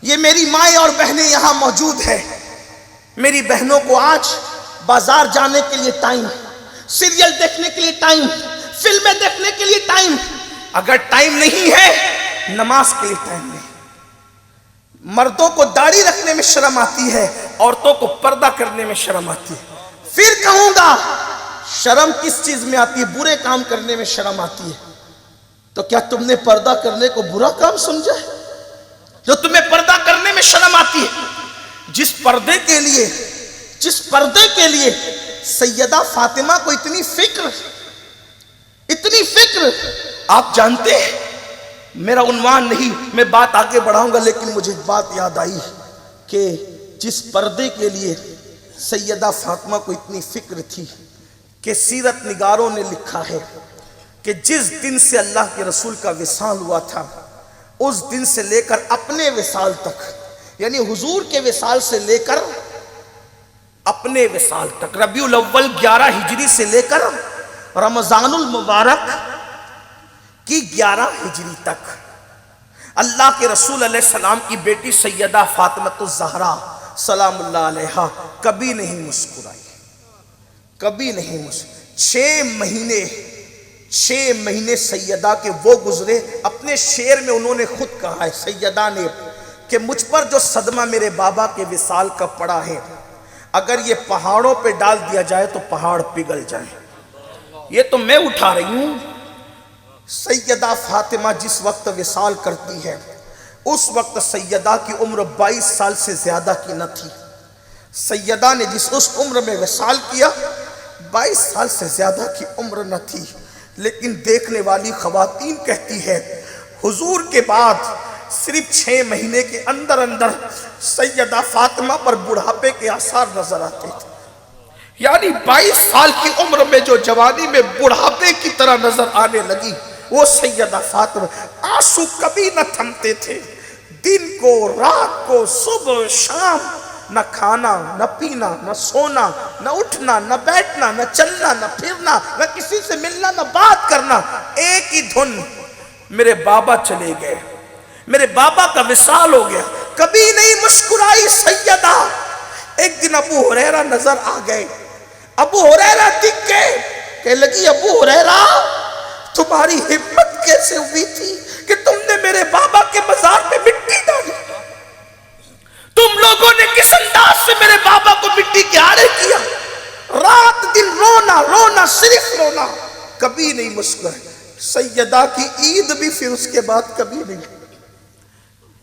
یہ میری مائیں اور بہنیں یہاں موجود ہیں. میری بہنوں کو آج بازار جانے کے لیے ٹائم، سیریل دیکھنے کے لیے ٹائم، فلمیں دیکھنے کے لیے ٹائم. اگر ٹائم نہیں ہے نماز کے لیے ٹائم نہیں. مردوں کو داڑھی رکھنے میں شرم آتی ہے، عورتوں کو پردہ کرنے میں شرم آتی ہے. پھر کہوں گا شرم کس چیز میں آتی ہے؟ برے کام کرنے میں شرم آتی ہے. تو کیا تم نے پردہ کرنے کو برا کام سمجھا ہے؟ جو تمہیں پردہ کرنے میں شرم آتی ہے، جس پردے کے لیے سیدہ فاطمہ کو اتنی فکر، آپ جانتے ہیں، میرا عنوان نہیں، میں بات آگے بڑھاؤں گا، لیکن مجھے ایک بات یاد آئی کہ جس پردے کے لیے سیدہ فاطمہ کو اتنی فکر تھی کہ سیرت نگاروں نے لکھا ہے کہ جس دن سے اللہ کے رسول کا وصال ہوا تھا اس دن سے لے کر اپنے وصال تک، یعنی حضور کے وصال سے لے کر اپنے وصال تک، ربیع الاول 11 ہجری سے لے کر رمضان المبارک کی 11 ہجری تک اللہ کے رسول علیہ السلام کی بیٹی سیدہ فاطمہ الزہرا سلام اللہ علیہا کبھی نہیں مسکرائی، کبھی نہیں مسکرائی. 6 مہینے سیدہ کے وہ گزرے. اپنے شعر میں انہوں نے خود کہا ہے سیدہ نے کہ مجھ پر جو صدمہ میرے بابا کے وصال کا پڑا ہے، اگر یہ پہاڑوں پہ ڈال دیا جائے تو پہاڑ پگھل جائیں. یہ تو میں اٹھا رہی ہوں. سیدہ فاطمہ جس وقت وصال کرتی ہے اس وقت سیدہ کی عمر 22 سال سے زیادہ کی نہ تھی. سیدہ نے جس اس عمر میں وصال کیا 22 سال سے زیادہ کی عمر نہ تھی. لیکن دیکھنے والی خواتین کہتی ہے حضور کے بعد صرف 6 مہینے کے اندر سیدہ فاطمہ پر بڑھاپے کے آثار نظر آتے تھے. یعنی 22 سال کی عمر میں جو جوانی میں بڑھاپے کی طرح نظر آنے لگی وہ سیدہ فاطمہ. آنسو کبھی نہ تھمتے تھے، دن کو رات کو صبح شام، نہ کھانا نہ پینا نہ سونا نہ اٹھنا نہ بیٹھنا نہ چلنا نہ پھرنا نہ کسی سے ملنا نہ بات کرنا، ایک ہی دھن میرے بابا چلے گئے، میرے بابا کا وصال ہو گیا. کبھی نہیں مسکرائی سیدہ. ایک دن ابو ہریرہ نظر آ گئے. ابو ہریرہ دکھ گئے کہ لگی ابو ہریرہ تمہاری ہمت کیسے ہوئی تھی کہ تم نے میرے بابا کے مزار پہ مٹی ڈالی؟ تم لوگوں نے کس انداز سے میرے بابا کو مٹی کے آڑے کیا؟ رات دن رونا رونا، صرف رونا، کبھی نہیں مسکرائی. سیدہ کی عید بھی پھر اس کے بعد کبھی نہیں،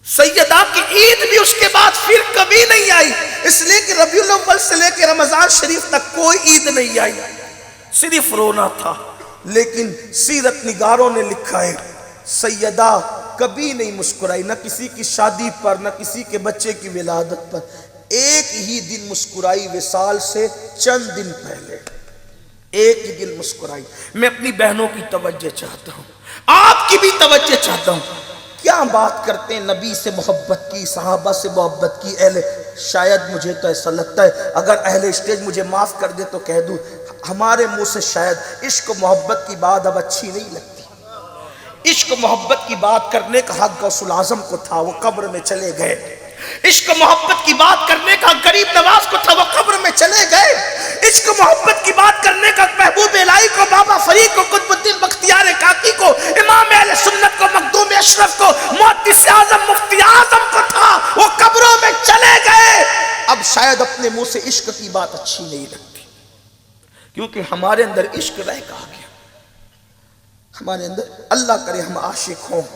سیدہ کی عید بھی اس کے بعد پھر کبھی نہیں آئی. اس لیے کہ ربیع الاول سے لے کے رمضان شریف تک کوئی عید نہیں آئی، صرف رونا تھا. لیکن سیرت نگاروں نے لکھا ہے سیدہ کبھی نہیں مسکرائی، نہ کسی کی شادی پر نہ کسی کے بچے کی ولادت پر. ایک ہی دن مسکرائی وصال سے چند دن پہلے، ایک ہی دن مسکرائی. میں اپنی بہنوں کی توجہ چاہتا ہوں، آپ کی بھی توجہ چاہتا ہوں. کیا بات کرتے ہیں نبی سے محبت کی، صحابہ سے محبت کی. شاید مجھے تو ایسا لگتا ہے اگر اہل اسٹیج مجھے معاف کر دے تو کہہ دوں ہمارے منہ سے شاید عشق و محبت کی بات اب اچھی نہیں لگتی. عشق و محبت کی بات کرنے کا حق غوث الاعظم کو تھا، وہ قبر میں چلے گئے. عشق و محبت کی بات کرنے کا غریب نواز کو تھا، وہ قبر میں چلے گئے. عشق و محبت کی بات کرنے کا محبوب الہی کو، بابا فرید کو، قطب الدین بختیار کاکی کو، امام اہل سنت کو، مخدوم اشرف کو، محدث اعظم مفتی اعظم کو تھا، وہ قبروں میں چلے گئے. اب شاید اپنے منہ سے عشق کی بات اچھی نہیں لگتی، کیونکہ ہمارے اندر عشق رہ گیا. ہمارے اندر، اللہ کرے ہم عاشق ہوں.